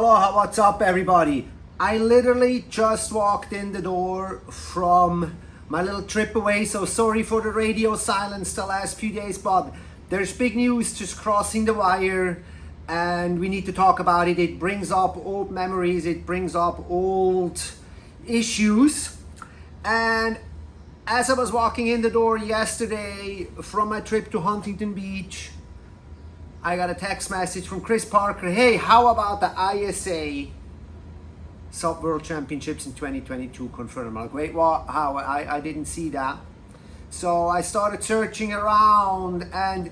Hello, what's up everybody? I literally just walked in the door from my little trip away, so sorry for the radio silence the last few days, but there's big news just crossing the wire and we need to talk about it. It brings up old memories, it brings up old issues. And as I was walking in the door yesterday from my trip to Huntington Beach, I got a text message from Chris Parker. Hey, how about the ISA SUP World Championships in 2022 confirmed? I'm like, wait, what? How? I didn't see that. So I started searching around and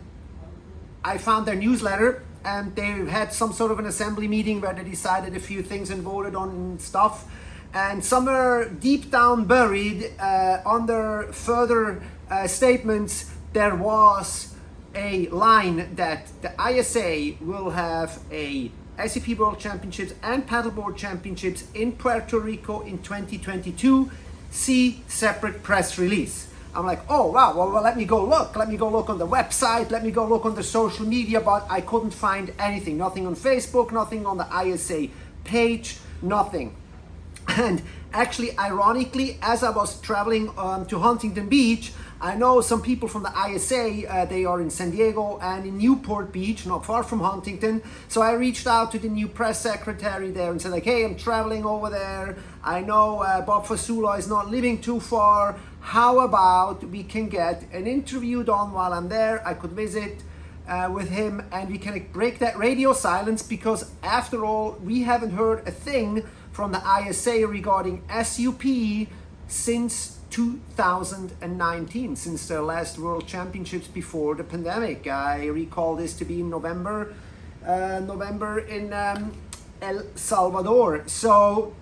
I found their newsletter, and they had some sort of an assembly meeting where they decided a few things and voted on stuff. And somewhere deep down buried under further statements, there was a line that the ISA will have a SUP World Championships and Paddleboard Championships in Puerto Rico in 2022. See separate press release. I'm like, oh wow, well let me go look. Let me go look on the website. Let me go look on the social media, but I couldn't find anything. Nothing on Facebook, nothing on the ISA page, nothing. And actually, ironically, as I was traveling to Huntington Beach, I know some people from the ISA, they are in San Diego and in Newport Beach, not far from Huntington. So I reached out to the new press secretary there and said like, hey, I'm traveling over there. I know Bob Fasula is not living too far. How about we can get an interview done while I'm there? I could visit with him and we can break that radio silence, because after all, we haven't heard a thing from the ISA regarding SUP since 2019, since their last World Championships before the pandemic. I recall this to be in November in El Salvador. So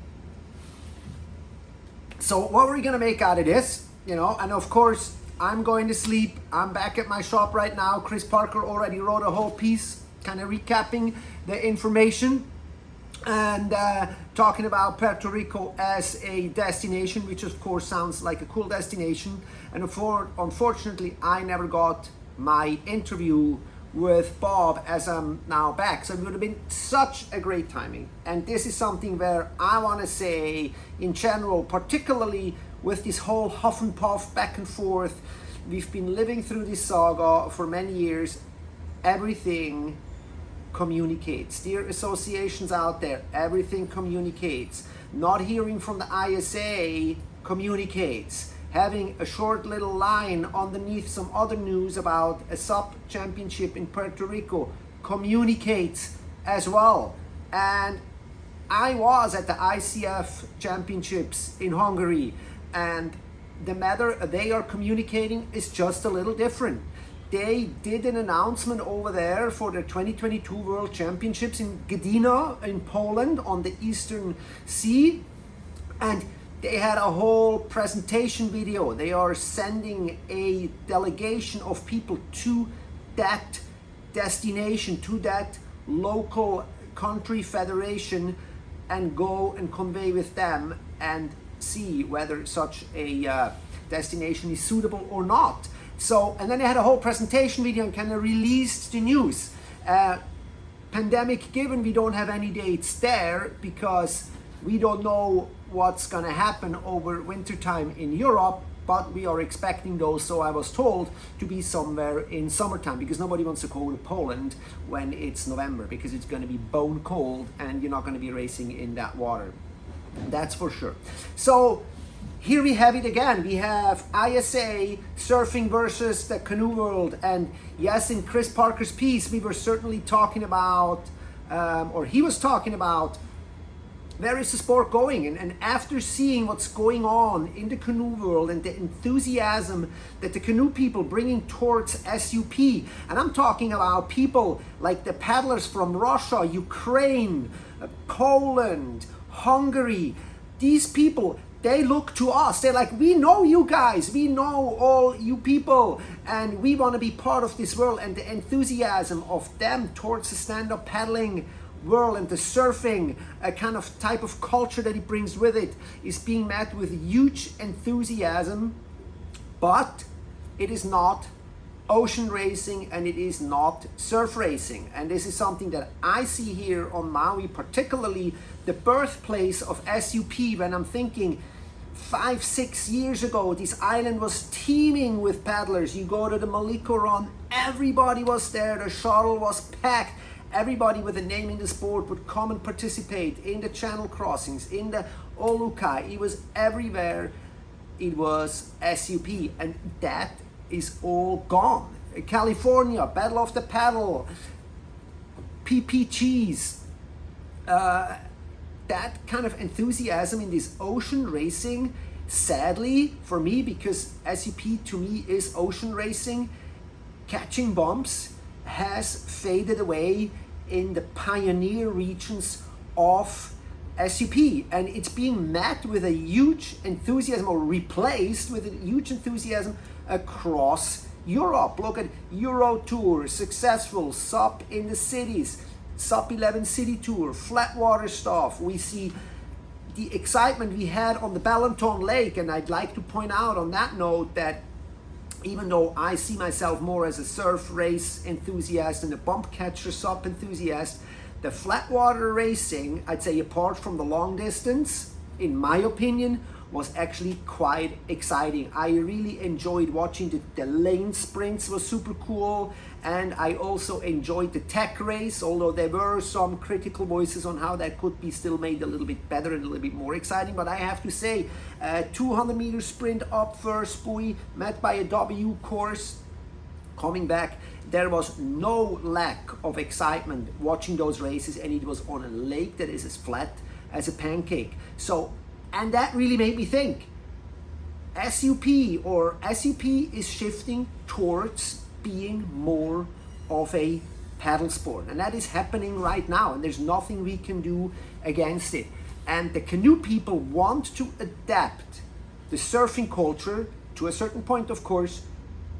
what are we gonna make out of this? You know, and of course, I'm going to sleep. I'm back at my shop right now. Chris Parker already wrote a whole piece kind of recapping the information and talking about Puerto Rico as a destination, which of course sounds like a cool destination. And unfortunately, I never got my interview with Bob as I'm now back. So it would have been such a great timing. And this is something where I want to say in general, particularly with this whole huff and puff back and forth, we've been living through this saga for many years. Everything communicates. Dear associations out there, everything communicates. Not hearing from the ISA communicates. Having a short little line underneath some other news about a SUP championship in Puerto Rico communicates as well. And I was at the ICF championships in Hungary, and the matter they are communicating is just a little different. They did an announcement over there for the 2022 World Championships in Gdynia in Poland on the Eastern Sea, and they had a whole presentation video. They are sending a delegation of people to that destination, to that local country federation, and go and convey with them and see whether such a destination is suitable or not. So, and then they had a whole presentation video and kind of released the news. Pandemic given, we don't have any dates there because we don't know what's gonna happen over wintertime in Europe, but we are expecting those, so I was told, to be somewhere in summertime, because nobody wants to go to Poland when it's November, because it's gonna be bone cold and you're not gonna be racing in that water. That's for sure. So here we have it again. We have ISA surfing versus the Canoe World. And yes, in Chris Parker's piece, we were certainly talking about, or he was talking about, where is the sport going? And after seeing what's going on in the canoe world and the enthusiasm that the canoe people bringing towards SUP, and I'm talking about people like the paddlers from Russia, Ukraine, Poland, Hungary, these people, they look to us. They're like, we know you guys, we know all you people, and we want to be part of this world. And the enthusiasm of them towards the stand-up paddling world and the surfing, a kind of type of culture that it brings with it, is being met with huge enthusiasm, but it is not ocean racing and it is not surf racing. And this is something that I see here on Maui, particularly the birthplace of SUP. When I'm thinking 5-6 years ago, this island was teeming with paddlers. You go to the Maliko Run, everybody was there, the shuttle was packed. Everybody with a name in the sport would come and participate in the channel crossings, in the Olukai. It was everywhere. It was SUP, and that is all gone. California, Battle of the Paddle, PP Cheese, that kind of enthusiasm in this ocean racing, sadly for me, because SUP to me is ocean racing, catching bumps, has faded away in the pioneer regions of SUP, and it's being met with a huge enthusiasm, or replaced with a huge enthusiasm across Europe. Look at Euro Tour, successful, SUP in the cities, SUP 11 City Tour, flatwater stuff. We see the excitement we had on the Ballantone Lake, and I'd like to point out on that note that even though I see myself more as a surf race enthusiast and a bump catcher SUP enthusiast, the flatwater racing, I'd say apart from the long distance, in my opinion, was actually quite exciting. I really enjoyed watching the lane sprints, was super cool, and I also enjoyed the tech race, although there were some critical voices on how that could be still made a little bit better and a little bit more exciting. But I have to say, 200-meter sprint up first buoy, met by a W course, coming back, there was no lack of excitement watching those races, and it was on a lake that is as flat as a pancake. So, and that really made me think, SUP is shifting towards being more of a paddle sport, and that is happening right now, and there's nothing we can do against it. And the canoe people want to adapt the surfing culture, to a certain point of course,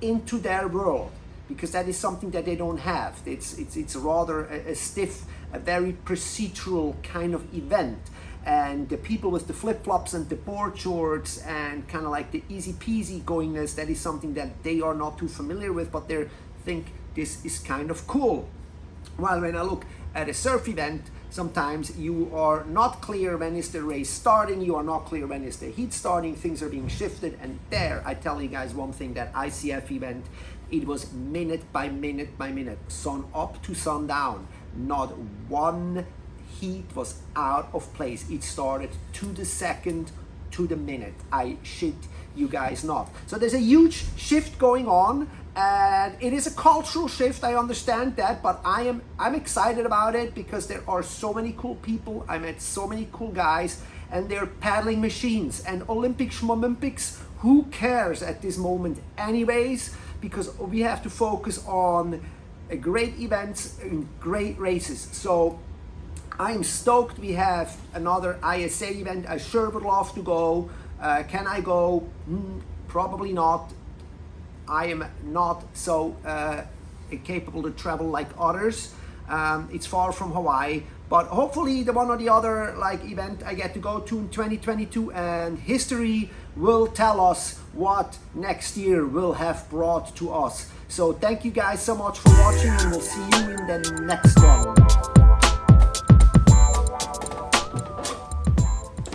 into their world, because that is something that they don't have. It's rather a stiff, a very procedural kind of event. And the people with the flip-flops and the board shorts and kind of like the easy peasy goingness, that is something that they are not too familiar with, but they think this is kind of cool. While when I look at a surf event, sometimes you are not clear when is the race starting, you are not clear when is the heat starting, things are being shifted. And there, I tell you guys one thing, that ICF event, it was minute by minute by minute, sun up to sundown. Not one heat was out of place. It started to the second, to the minute. I shit you guys not. So there's a huge shift going on, and it is a cultural shift, I understand that, but I'm excited about it because there are so many cool people. I met so many cool guys, and they're paddling machines. And Olympics, Schmolympics, who cares at this moment anyways, because we have to focus on great events and great races. So I am stoked we have another ISA event. I sure would love to go. Can I go? Probably not. I am not so capable to travel like others. It's far from Hawaii, but hopefully the one or the other like event I get to go to in 2022, and history will tell us what next year will have brought to us. So thank you guys so much for watching, and we'll see you in the next one.